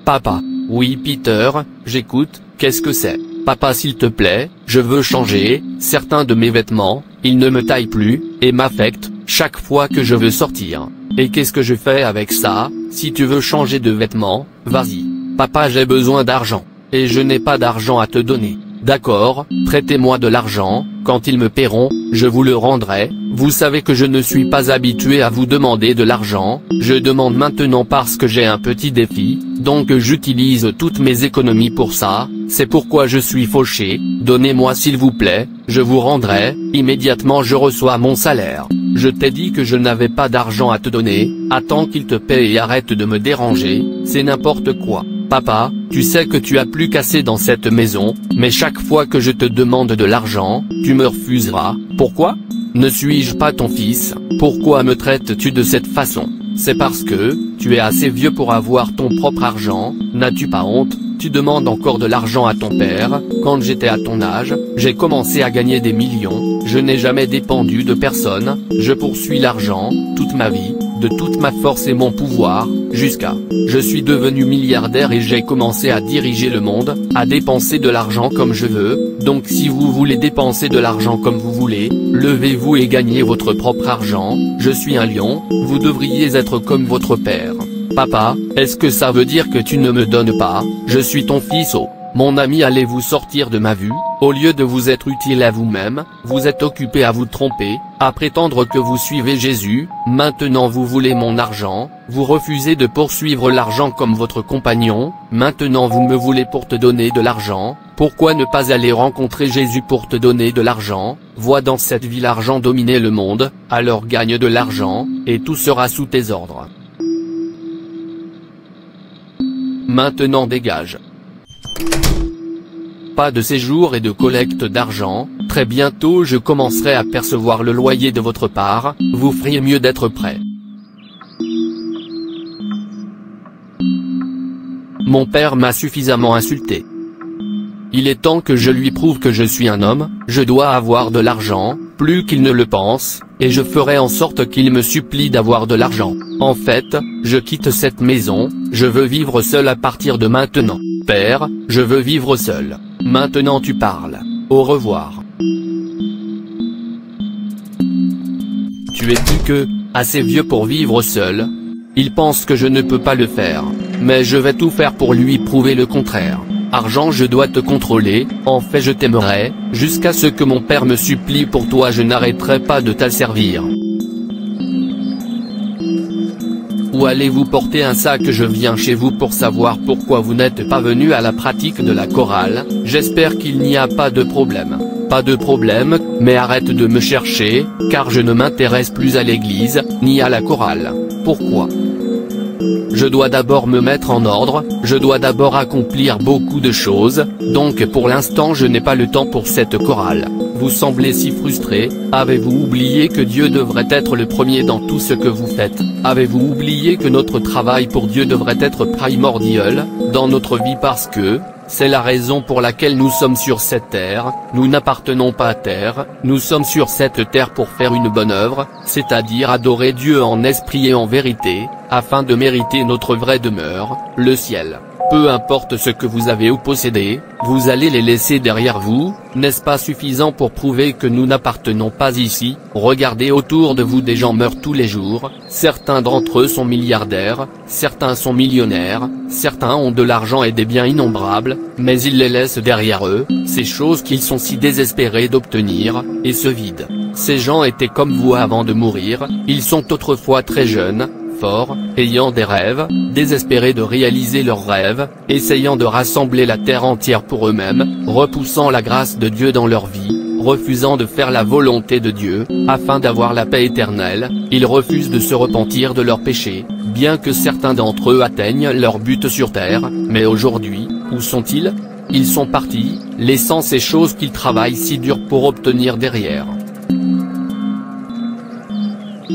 Papa. Oui Peter, j'écoute, qu'est-ce que c'est? Papa s'il te plaît, je veux changer, certains de mes vêtements, ils ne me taillent plus, et m'affectent, chaque fois que je veux sortir. Et qu'est-ce que je fais avec ça? Si tu veux changer de vêtements, vas-y. Papa j'ai besoin d'argent. Et je n'ai pas d'argent à te donner. D'accord, prêtez-moi de l'argent, quand ils me paieront, je vous le rendrai. Vous savez que je ne suis pas habitué à vous demander de l'argent, je demande maintenant parce que j'ai un petit défi, donc j'utilise toutes mes économies pour ça, c'est pourquoi je suis fauché, donnez-moi s'il vous plaît, je vous rendrai, immédiatement je reçois mon salaire. Je t'ai dit que je n'avais pas d'argent à te donner, attends qu'il te paie et arrête de me déranger, c'est n'importe quoi. Papa, tu sais que tu as plus qu'assez dans cette maison, mais chaque fois que je te demande de l'argent, tu me refuseras, pourquoi? Ne suis-je pas ton fils? Pourquoi me traites-tu de cette façon? C'est parce que, tu es assez vieux pour avoir ton propre argent, n'as-tu pas honte? Tu demandes encore de l'argent à ton père. Quand j'étais à ton âge, j'ai commencé à gagner des millions, je n'ai jamais dépendu de personne, je poursuis l'argent, toute ma vie, de toute ma force et mon pouvoir, jusqu'à, je suis devenu milliardaire et j'ai commencé à diriger le monde, à dépenser de l'argent comme je veux, donc si vous voulez dépenser de l'argent comme vous voulez, levez-vous et gagnez votre propre argent, je suis un lion, vous devriez être comme votre père. Papa, est-ce que ça veut dire que tu ne me donnes pas? Je suis ton fils. Oh, mon ami, allez-vous sortir de ma vue? Au lieu de vous être utile à vous-même, vous êtes occupé à vous tromper, à prétendre que vous suivez Jésus. Maintenant vous voulez mon argent, vous refusez de poursuivre l'argent comme votre compagnon, maintenant vous me voulez pour te donner de l'argent. Pourquoi ne pas aller rencontrer Jésus pour te donner de l'argent? Vois dans cette vie l'argent dominer le monde, alors gagne de l'argent, et tout sera sous tes ordres. Maintenant dégage. Pas de séjour et de collecte d'argent, très bientôt je commencerai à percevoir le loyer de votre part, vous feriez mieux d'être prêt. Mon père m'a suffisamment insulté. Il est temps que je lui prouve que je suis un homme, je dois avoir de l'argent, plus qu'il ne le pense, et je ferai en sorte qu'il me supplie d'avoir de l'argent. En fait, je quitte cette maison, je veux vivre seul à partir de maintenant. Père, je veux vivre seul. Maintenant tu parles. Au revoir. Tu es plus que, assez vieux pour vivre seul. Il pense que je ne peux pas le faire, mais je vais tout faire pour lui prouver le contraire. Argent, je dois te contrôler, en fait je t'aimerai, jusqu'à ce que mon père me supplie pour toi je n'arrêterai pas de t'asservir. Où allez-vous porter un sac? Je viens chez vous pour savoir pourquoi vous n'êtes pas venu à la pratique de la chorale, j'espère qu'il n'y a pas de problème. Pas de problème, mais arrête de me chercher, car je ne m'intéresse plus à l'église, ni à la chorale. Pourquoi? Je dois d'abord me mettre en ordre, je dois d'abord accomplir beaucoup de choses, donc pour l'instant je n'ai pas le temps pour cette chorale. Vous semblez si frustré, avez-vous oublié que Dieu devrait être le premier dans tout ce que vous faites? Avez-vous oublié que notre travail pour Dieu devrait être primordial, dans notre vie parce que, c'est la raison pour laquelle nous sommes sur cette terre, nous n'appartenons pas à terre, nous sommes sur cette terre pour faire une bonne œuvre, c'est-à-dire adorer Dieu en esprit et en vérité, afin de mériter notre vraie demeure, le ciel. Peu importe ce que vous avez ou possédez, vous allez les laisser derrière vous, n'est-ce pas suffisant pour prouver que nous n'appartenons pas ici? Regardez autour de vous, des gens meurent tous les jours, certains d'entre eux sont milliardaires, certains sont millionnaires, certains ont de l'argent et des biens innombrables, mais ils les laissent derrière eux, ces choses qu'ils sont si désespérés d'obtenir, et se vident. Ces gens étaient comme vous avant de mourir, ils sont autrefois très jeunes, forts, ayant des rêves, désespérés de réaliser leurs rêves, essayant de rassembler la terre entière pour eux-mêmes, repoussant la grâce de Dieu dans leur vie, refusant de faire la volonté de Dieu, afin d'avoir la paix éternelle, ils refusent de se repentir de leurs péchés, bien que certains d'entre eux atteignent leur but sur terre, mais aujourd'hui, où sont-ils? Ils sont partis, laissant ces choses qu'ils travaillent si dur pour obtenir derrière.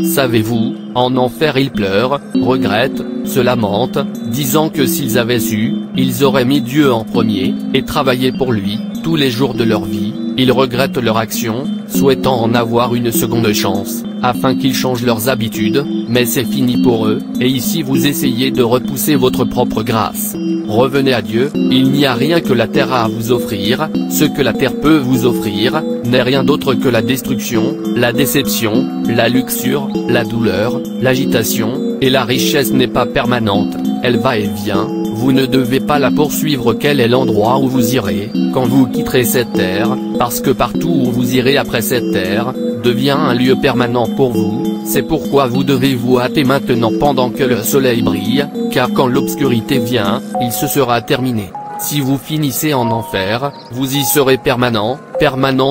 Savez-vous, en enfer ils pleurent, regrettent, se lamentent, disant que s'ils avaient su, ils auraient mis Dieu en premier, et travaillé pour lui, tous les jours de leur vie, ils regrettent leur action, souhaitant en avoir une seconde chance, afin qu'ils changent leurs habitudes, mais c'est fini pour eux, et ici vous essayez de repousser votre propre grâce. Revenez à Dieu, il n'y a rien que la terre a à vous offrir, ce que la terre peut vous offrir, n'est rien d'autre que la destruction, la déception, la luxure, la douleur, l'agitation, et la richesse n'est pas permanente, elle va et vient, vous ne devez pas la poursuivre. Quel est l'endroit où vous irez, quand vous quitterez cette terre, parce que partout où vous irez après cette terre, devient un lieu permanent pour vous, c'est pourquoi vous devez vous hâter maintenant pendant que le soleil brille, car quand l'obscurité vient, il se sera terminé. Si vous finissez en enfer, vous y serez permanent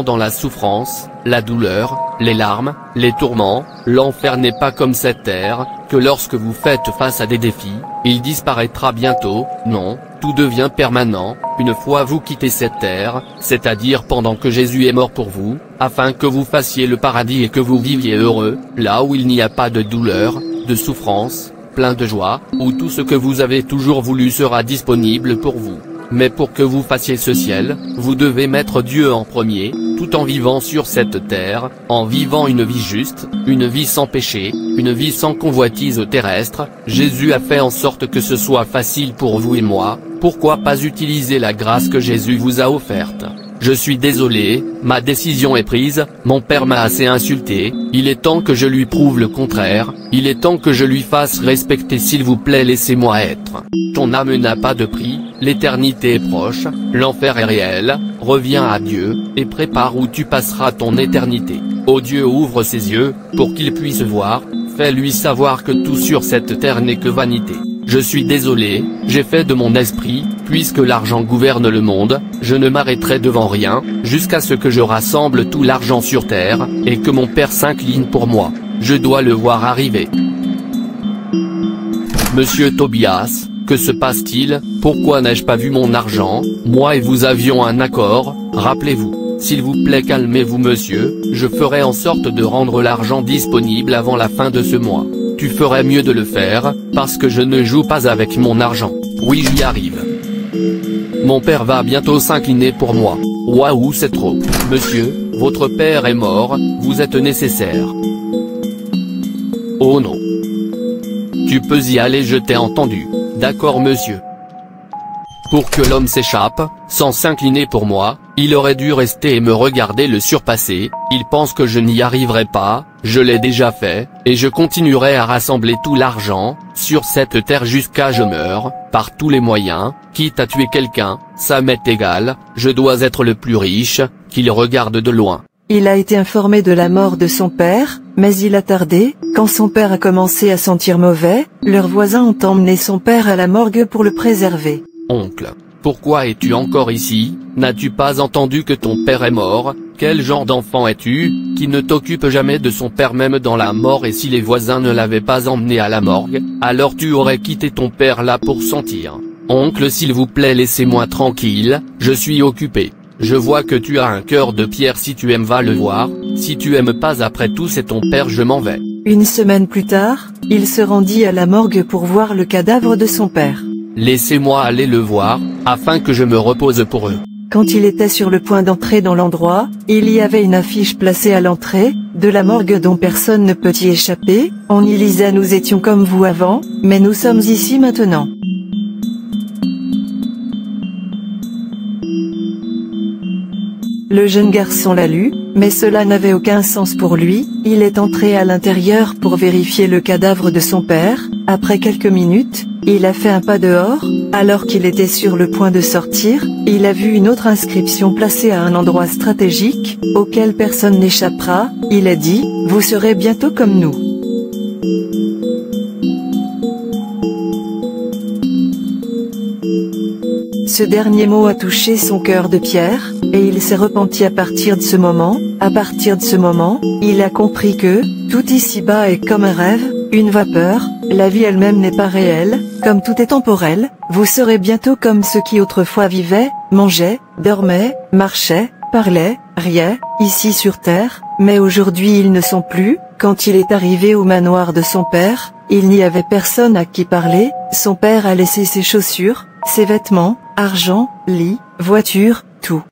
dans la souffrance, la douleur, les larmes, les tourments. L'enfer n'est pas comme cette terre, que lorsque vous faites face à des défis, il disparaîtra bientôt. Non, tout devient permanent, une fois vous quittez cette terre, c'est-à-dire pendant que Jésus est mort pour vous, afin que vous fassiez le paradis et que vous viviez heureux, là où il n'y a pas de douleur, de souffrance, plein de joie, où tout ce que vous avez toujours voulu sera disponible pour vous. Mais pour que vous fassiez ce ciel, vous devez mettre Dieu en premier, tout en vivant sur cette terre, en vivant une vie juste, une vie sans péché, une vie sans convoitise terrestre. Jésus a fait en sorte que ce soit facile pour vous et moi, pourquoi pas utiliser la grâce que Jésus vous a offerte? Je suis désolé, ma décision est prise, mon père m'a assez insulté, il est temps que je lui prouve le contraire, il est temps que je lui fasse respecter. S'il vous plaît, laissez-moi être. Ton âme n'a pas de prix, l'éternité est proche, l'enfer est réel, reviens à Dieu, et prépare où tu passeras ton éternité. Ô Dieu, ouvre ses yeux, pour qu'il puisse voir, fais-lui savoir que tout sur cette terre n'est que vanité. Je suis désolé, j'ai fait de mon esprit, puisque l'argent gouverne le monde, je ne m'arrêterai devant rien, jusqu'à ce que je rassemble tout l'argent sur terre, et que mon Père s'incline pour moi. Je dois le voir arriver. Monsieur Tobias, que se passe-t-il? Pourquoi n'ai-je pas vu mon argent? Moi et vous avions un accord, rappelez-vous. S'il vous plaît, calmez-vous monsieur, je ferai en sorte de rendre l'argent disponible avant la fin de ce mois. Tu ferais mieux de le faire, parce que je ne joue pas avec mon argent. Oui, j'y arrive. Mon père va bientôt s'incliner pour moi. Waouh, c'est trop. Monsieur, votre père est mort, vous êtes nécessaire. Oh non. Tu peux y aller, je t'ai entendu. D'accord monsieur. Pour que l'homme s'échappe, sans s'incliner pour moi, il aurait dû rester et me regarder le surpasser. Il pense que je n'y arriverai pas, je l'ai déjà fait, et je continuerai à rassembler tout l'argent, sur cette terre jusqu'à je meure, par tous les moyens, quitte à tuer quelqu'un, ça m'est égal, je dois être le plus riche, qu'il regarde de loin. Il a été informé de la mort de son père, mais il a tardé. Quand son père a commencé à sentir mauvais, leurs voisins ont emmené son père à la morgue pour le préserver. Oncle, pourquoi es-tu encore ici? N'as-tu pas entendu que ton père est mort? Quel genre d'enfant es-tu, qui ne t'occupe jamais de son père même dans la mort? Et si les voisins ne l'avaient pas emmené à la morgue, alors tu aurais quitté ton père là pour sentir. Oncle, s'il vous plaît, laissez-moi tranquille, je suis occupé. Je vois que tu as un cœur de pierre. Si tu aimes, va le voir, si tu aimes pas, après tout c'est ton père, je m'en vais. Une semaine plus tard, il se rendit à la morgue pour voir le cadavre de son père. Laissez-moi aller le voir, afin que je me repose pour eux. Quand il était sur le point d'entrer dans l'endroit, il y avait une affiche placée à l'entrée, de la morgue dont personne ne peut y échapper. On y lisait: nous étions comme vous avant, mais nous sommes ici maintenant. Le jeune garçon l'a lu, mais cela n'avait aucun sens pour lui. Il est entré à l'intérieur pour vérifier le cadavre de son père. Après quelques minutes, il a fait un pas dehors. Alors qu'il était sur le point de sortir, il a vu une autre inscription placée à un endroit stratégique, auquel personne n'échappera. Il a dit: vous serez bientôt comme nous. Ce dernier mot a touché son cœur de pierre, et il s'est repenti à partir de ce moment. À partir de ce moment, il a compris que, tout ici-bas est comme un rêve, une vapeur, la vie elle-même n'est pas réelle, comme tout est temporel. Vous serez bientôt comme ceux qui autrefois vivaient, mangeaient, dormaient, marchaient, parlaient, riaient, ici sur terre, mais aujourd'hui ils ne sont plus. Quand il est arrivé au manoir de son père, il n'y avait personne à qui parler. Son père a laissé ses chaussures, ses vêtements, argent, lit, voiture, tout.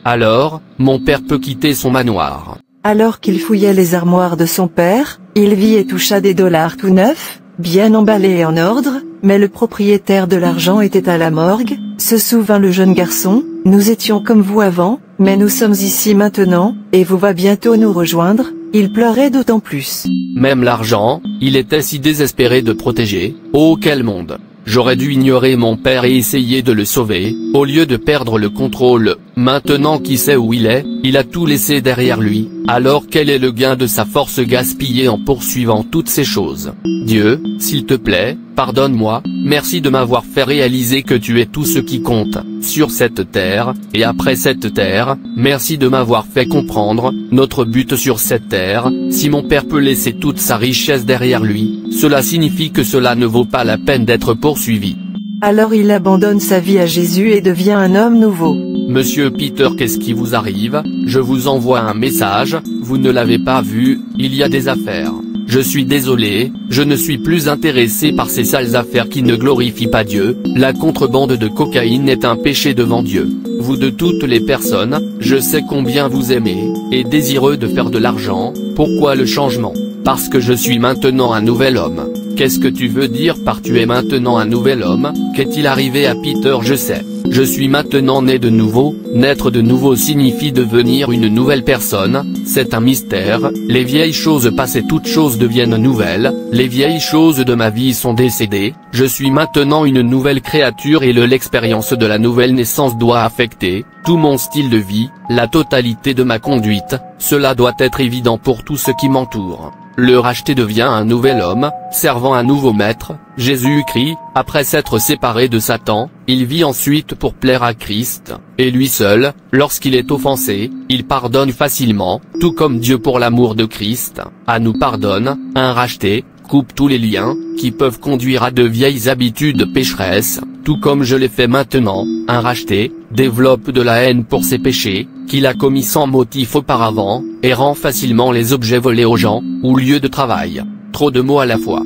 Alors, mon père peut quitter son manoir. Alors qu'il fouillait les armoires de son père, il vit et toucha des dollars tout neufs, bien emballés et en ordre, mais le propriétaire de l'argent était à la morgue. Se souvint le jeune garçon, nous étions comme vous avant, mais nous sommes ici maintenant, et vous va bientôt nous rejoindre. Il pleurait d'autant plus. Même l'argent, il était si désespéré de protéger. Oh quel monde! J'aurais dû ignorer mon père et essayer de le sauver, au lieu de perdre le contrôle. Maintenant qu'il sait où il est, il a tout laissé derrière lui. Alors quel est le gain de sa force gaspillée en poursuivant toutes ces choses? Dieu, s'il te plaît, pardonne-moi, merci de m'avoir fait réaliser que tu es tout ce qui compte, sur cette terre, et après cette terre, merci de m'avoir fait comprendre, notre but sur cette terre. Si mon père peut laisser toute sa richesse derrière lui, cela signifie que cela ne vaut pas la peine d'être poursuivi. Alors il abandonne sa vie à Jésus et devient un homme nouveau. Monsieur Peter, qu'est-ce qui vous arrive? Je vous envoie un message, vous ne l'avez pas vu, il y a des affaires. Je suis désolé, je ne suis plus intéressé par ces sales affaires qui ne glorifient pas Dieu. La contrebande de cocaïne est un péché devant Dieu. Vous de toutes les personnes, je sais combien vous aimez, et désireux de faire de l'argent. Pourquoi le changement? Parce que je suis maintenant un nouvel homme. Qu'est-ce que tu veux dire par tu es maintenant un nouvel homme? Qu'est-il arrivé à Peter? Je sais. Je suis maintenant né de nouveau. Naître de nouveau signifie devenir une nouvelle personne. C'est un mystère. Les vieilles choses passent et toutes choses deviennent nouvelles. Les vieilles choses de ma vie sont décédées. Je suis maintenant une nouvelle créature et l'expérience de la nouvelle naissance doit affecter tout mon style de vie, la totalité de ma conduite. Cela doit être évident pour tout ce qui m'entoure. Le racheté devient un nouvel homme, servant un nouveau maître, Jésus-Christ. Après s'être séparé de Satan, il vit ensuite pour plaire à Christ, et lui seul. Lorsqu'il est offensé, il pardonne facilement, tout comme Dieu pour l'amour de Christ, nous pardonne. Un racheté coupe tous les liens, qui peuvent conduire à de vieilles habitudes pécheresses, tout comme je l'ai fait maintenant. Un racheté développe de la haine pour ses péchés, qu'il a commis sans motif auparavant, et rend facilement les objets volés aux gens, ou lieu de travail. Trop de mots à la fois.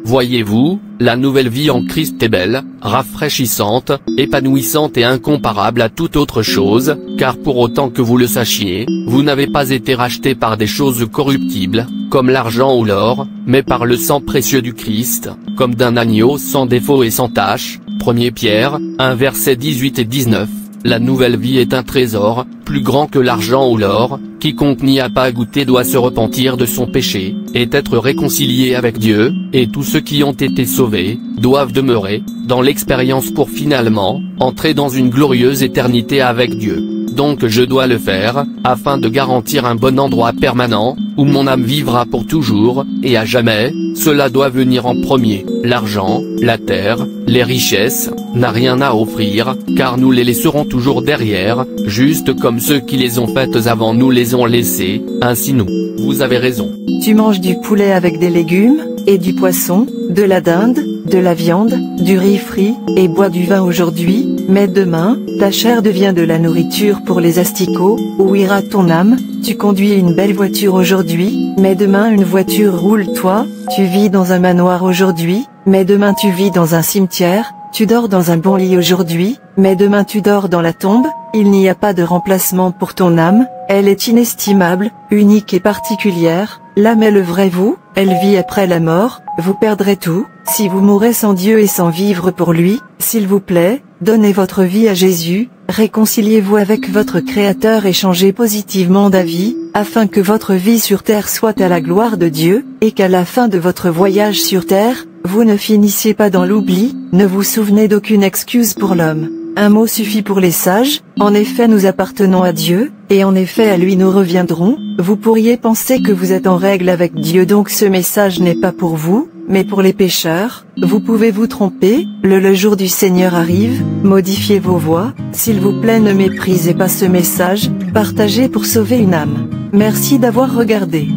Voyez-vous, la nouvelle vie en Christ est belle, rafraîchissante, épanouissante et incomparable à toute autre chose, car pour autant que vous le sachiez, vous n'avez pas été racheté par des choses corruptibles, comme l'argent ou l'or, mais par le sang précieux du Christ, comme d'un agneau sans défaut et sans tache. 1 Pierre, 1 versets 18 et 19. La nouvelle vie est un trésor, plus grand que l'argent ou l'or. Quiconque n'y a pas goûté doit se repentir de son péché, et être réconcilié avec Dieu, et tous ceux qui ont été sauvés, doivent demeurer dans l'expérience pour finalement entrer dans une glorieuse éternité avec Dieu. Donc je dois le faire, afin de garantir un bon endroit permanent, où mon âme vivra pour toujours, et à jamais. Cela doit venir en premier. L'argent, la terre, les richesses, n'a rien à offrir, car nous les laisserons toujours derrière, juste comme ceux qui les ont faites avant nous les ont laissées, ainsi nous. Vous avez raison. Tu manges du poulet avec des légumes, et du poisson, de la dinde, de la viande, du riz frit, et bois du vin aujourd'hui, mais demain, ta chair devient de la nourriture pour les asticots. Où ira ton âme? Tu conduis une belle voiture aujourd'hui, mais demain une voiture roule toi. Tu vis dans un manoir aujourd'hui, mais demain tu vis dans un cimetière. Tu dors dans un bon lit aujourd'hui, mais demain tu dors dans la tombe. Il n'y a pas de remplacement pour ton âme, elle est inestimable, unique et particulière. L'âme est le vrai vous, elle vit après la mort. Vous perdrez tout, si vous mourrez sans Dieu et sans vivre pour lui. S'il vous plaît, donnez votre vie à Jésus, réconciliez-vous avec votre Créateur et changez positivement d'avis, afin que votre vie sur terre soit à la gloire de Dieu, et qu'à la fin de votre voyage sur terre, vous ne finissiez pas dans l'oubli. Ne vous souvenez d'aucune excuse pour l'homme. Un mot suffit pour les sages, en effet nous appartenons à Dieu, et en effet à lui nous reviendrons. Vous pourriez penser que vous êtes en règle avec Dieu, donc ce message n'est pas pour vous, mais pour les pécheurs. Vous pouvez vous tromper, le jour du Seigneur arrive. Modifiez vos voix, s'il vous plaît, ne méprisez pas ce message, partagez pour sauver une âme. Merci d'avoir regardé.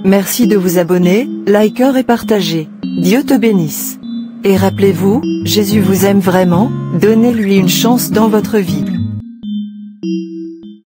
Merci de vous abonner, liker et partager. Dieu te bénisse. Et rappelez-vous, Jésus vous aime vraiment, donnez-lui une chance dans votre vie.